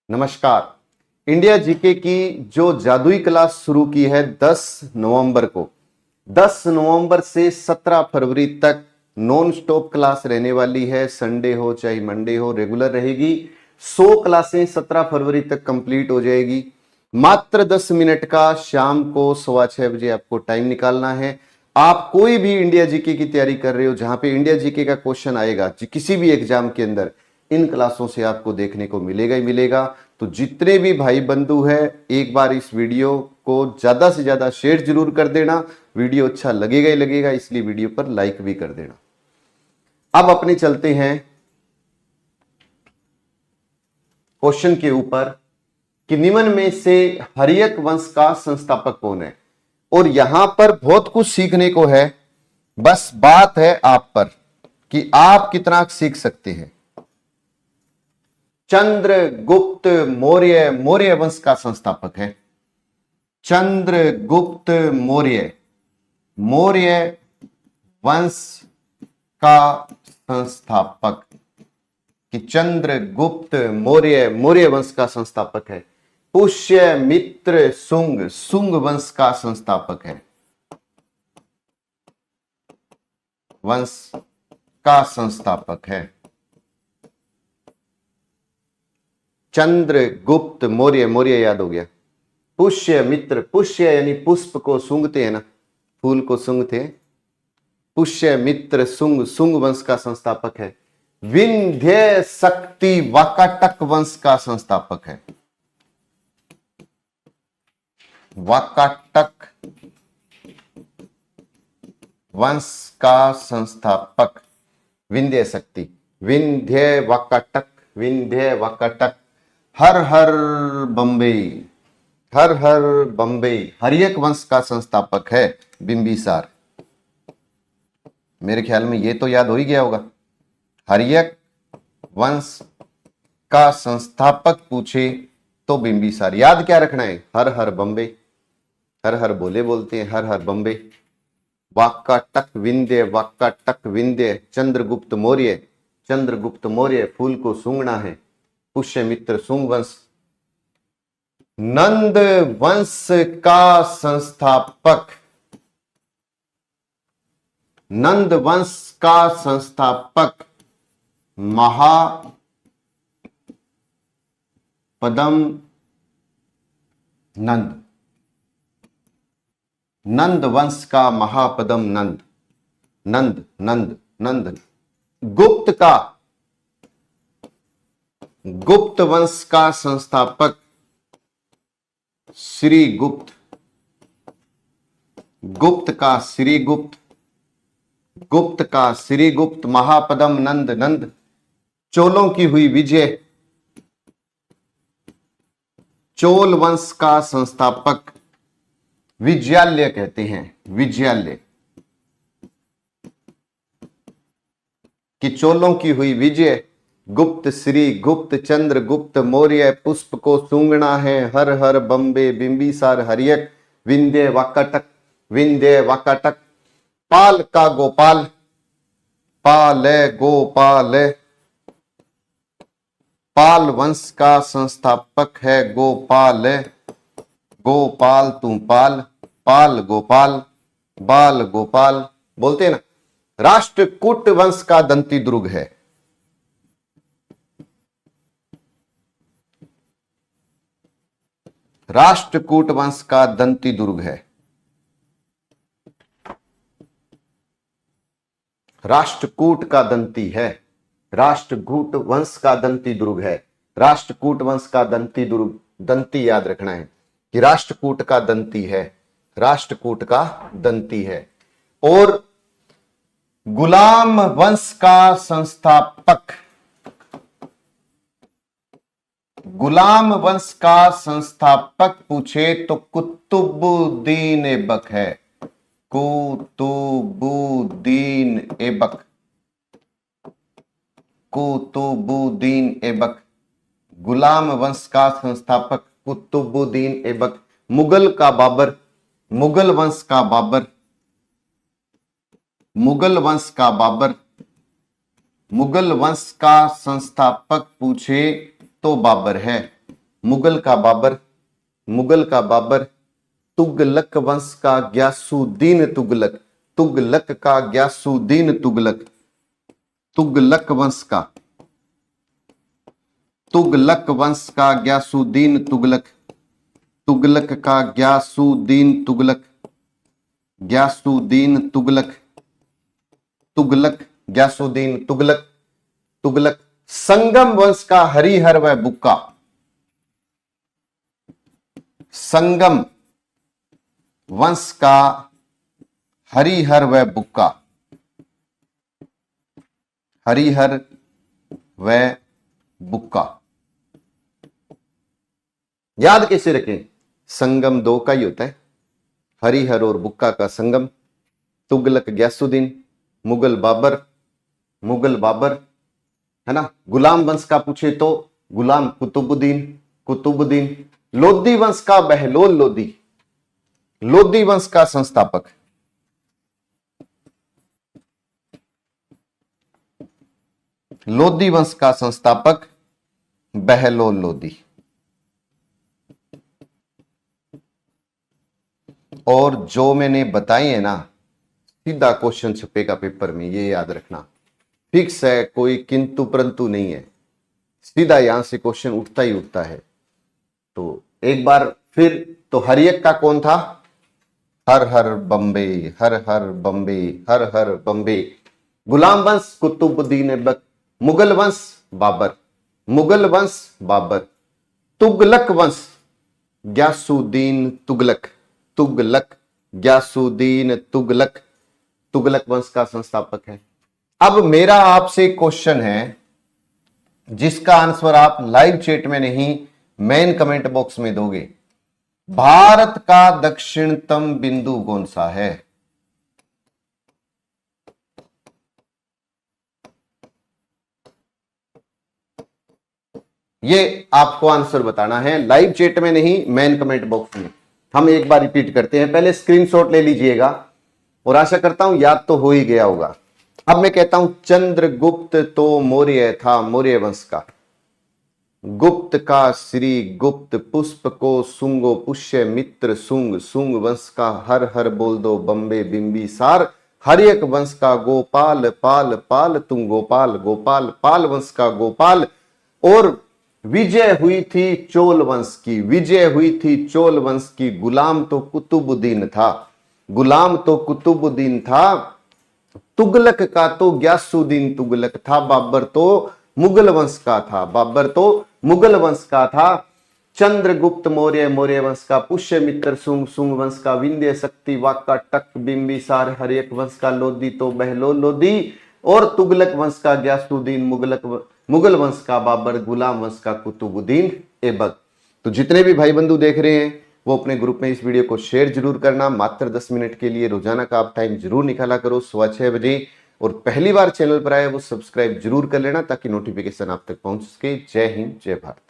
नमस्कार। India GK की जो जादुई क्लास शुरू की है 10 नवंबर को, 10 नवंबर से 17 फरवरी तक नॉन स्टॉप क्लास रहने वाली है। संडे हो चाहे मंडे हो, रेगुलर रहेगी। 100 क्लासें 17 फरवरी तक कंप्लीट हो जाएगी। मात्र 10 मिनट का शाम को 6:15 बजे आपको टाइम निकालना है। आप कोई भी इंडिया जीके की तैयारी कर रहे हो, जहां पे इंडिया जीके का क्वेश्चन आएगा किसी भी एग्जाम के अंदर, इन क्लासों से आपको देखने को मिलेगा ही मिलेगा। तो जितने भी भाई बंधु हैं, एक बार इस वीडियो को ज्यादा से ज्यादा शेयर जरूर कर देना। वीडियो अच्छा लगेगा ही लगेगा, इसलिए वीडियो पर लाइक भी कर देना। अब अपने चलते हैं क्वेश्चन के ऊपर कि निम्न में से हर्यक वंश का संस्थापक कौन है। और यहां पर बहुत कुछ सीखने को है, बस बात है आप पर कि आप कितना सीख सकते हैं। चंद्रगुप्त मौर्य मौर्य वंश का संस्थापक है। चंद्रगुप्त मौर्य मौर्य वंश का संस्थापक, कि चंद्रगुप्त मौर्य मौर्य वंश का संस्थापक है। पुष्यमित्र शुंग शुंग वंश का संस्थापक है। वंश का संस्थापक है चंद्रगुप्त मौर्य। मौर्य याद हो गया। पुष्यमित्र, पुष्य यानी पुष्प को सूंघते हैं ना, फूल को सूंघते हैं। पुष्यमित्र शुंग शुंग वंश का संस्थापक है। विंध्य शक्ति वाकाटक वंश का संस्थापक है। वाकाटक वंश का संस्थापक विंध्य शक्ति, विंध्य वाकाटक, विंध्य वाकाटक। हर हर बम्बे, हर हर बम्बे हर्यक वंश का संस्थापक है बिंबिसार। मेरे ख्याल में ये तो याद हो ही गया होगा। हर्यक वंश का संस्थापक पूछे तो बिंबिसार। याद क्या रखना है? हर हर बम्बे, हर हर बोले बोलते हैं, हर हर बम्बे। वाकाटक विंध्य, वाकाटक विंध्य। चंद्रगुप्त मौर्य, चंद्रगुप्त मौर्य फूल को सूंघना है। पुष्यमित्र शुंग वंश। नंद वंश का संस्थापक, नंद वंश का संस्थापक महापदम नंद। नंद वंश का महापदम नंद, नंद नंद नंद। गुप्त का, गुप्त वंश का संस्थापक श्री गुप्त। गुप्त का श्री गुप्त, गुप्त का श्री गुप्त। महापदम नंद नंद। चोलों की हुई विजय, चोल वंश का संस्थापक विजयालय कहते हैं। विजयालय, कि चोलों की हुई विजय। गुप्त श्री गुप्त चंद्रगुप्त मौर्य। पुष्प को सूंघना है। हर हर बम्बे बिंबिसार हर्यक। विंध्य वाकाटक, विंध्य वाकाटक। पाल का गोपाल, पाल गोपाल। पाल वंश का संस्थापक है गोपाल। गोपाल तू पाल, पाल गोपाल, बाल गोपाल बोलते हैं ना। राष्ट्रकूट वंश का दंती दुर्ग है। राष्ट्रकूट वंश का दंती दुर्ग है। राष्ट्रकूट का दंती है। राष्ट्रकूट वंश का दंती दुर्ग है। राष्ट्रकूट वंश का दंती दुर्ग, दंती याद रखना है कि राष्ट्रकूट का दंती है। राष्ट्रकूट का दंती है। और गुलाम वंश का संस्थापक, गुलाम वंश का संस्थापक पूछे तो कुतुबुद्दीन ऐबक है। कुतुबुद्दीन ऐबक, कुतुबुद्दीन ऐबक। गुलाम वंश का संस्थापक कुतुबुद्दीन ऐबक। मुगल का बाबर, मुगल वंश का बाबर, मुगल वंश का बाबर। मुगल वंश का संस्थापक पूछे तो बाबर है। मुगल का बाबर, मुगल का बाबर, तुगलक वंश का ग्यासुद्दीन तुगलक, तुगलक का ग्यासुद्दीन तुगलक, तुगलक वंश का, तुगलक वंश का ग्यासुद्दीन तुगलक, तुगलक का ग्यासुद्दीन तुगलक, ग्यासुद्दीन तुगलक, तुगलक ग्यासुद्दीन तुगलक, तुगलक। संगम वंश का हरिहर व बुक्का, संगम वंश का हरिहर व बुक्का, हरिहर व बुक्का। याद कैसे रखें? संगम दो का ही होता है, हरिहर और बुक्का का संगम। तुगलक ग्यासुद्दीन, मुगल बाबर, मुगल बाबर, है ना। गुलाम वंश का पूछे तो गुलाम कुतुबुद्दीन, कुतुबुद्दीन। लोदी वंश का बहलोल लोदी, लोदी वंश का संस्थापक, लोदी वंश का संस्थापक बहलोल लोदी। और जो मैंने बताई है ना, सीधा क्वेश्चन छपेगा पेपर में, ये याद रखना। फिक्स है, कोई किंतु परंतु नहीं है, सीधा यहां से क्वेश्चन उठता ही उठता है। तो एक बार फिर, तो हरियक का कौन था? हर हर बम्बे, हर हर बम्बे, हर हर बम्बे। गुलाम वंश कुतुबुद्दीन ऐबक, मुगल वंश बाबर, मुगल वंश बाबर। तुगलक वंश ग्यासुद्दीन तुगलक, तुगलक ग्यासुद्दीन तुगलक, तुगलक वंश का संस्थापक है। अब मेरा आपसे क्वेश्चन है, जिसका आंसर आप लाइव चैट में नहीं, मेन कमेंट बॉक्स में दोगे। भारत का दक्षिणतम बिंदु कौन सा है? ये आपको आंसर बताना है, लाइव चैट में नहीं, मेन कमेंट बॉक्स में। हम एक बार रिपीट करते हैं, पहले स्क्रीनशॉट ले लीजिएगा और आशा करता हूं याद तो हो ही गया होगा। अब मैं कहता हूं चंद्रगुप्त तो मौर्य था, मौर्य वंश का। गुप्त का श्री गुप्त, पुष्प को सुंगो पुष्य मित्र सुंग, सुंग वंश का हर हर बोल दो बम्बे बिंबिसार। हरियक वंश का गोपाल पाल पाल तुम गोपाल, गोपाल पाल वंश का गोपाल। और विजय हुई थी चोल वंश की, विजय हुई थी चोल वंश की। गुलाम तो कुतुबुद्दीन था, गुलाम तो कुतुबुद्दीन था। तुगलक का तो ग्यासुद्दीन तुगलक था। बाबर तो मुगल वंश का था, बाबर तो मुगल वंश का था। चंद्रगुप्त मौर्य, मौर्य वंश का। पुष्यमित्र सुंग, सुंग वंश का। विंध्य शक्ति वाका टक बिंबिसार, हरियक वंश का। लोदी तो बहलोल लोदी। और तुगलक वंश का ग्यासुद्दीन, मुगल वंश का बाबर, गुलाम वंश का कुतुबुद्दीन ऐबक। तो जितने भी भाई बंधु देख रहे हैं वो अपने ग्रुप में इस वीडियो को शेयर जरूर करना। मात्र 10 मिनट के लिए रोजाना का आप टाइम जरूर निकाला करो, 6:15 बजे। और पहली बार चैनल पर आए वो सब्सक्राइब जरूर कर लेना, ताकि नोटिफिकेशन आप तक पहुंच सके। जय हिंद, जय भारत।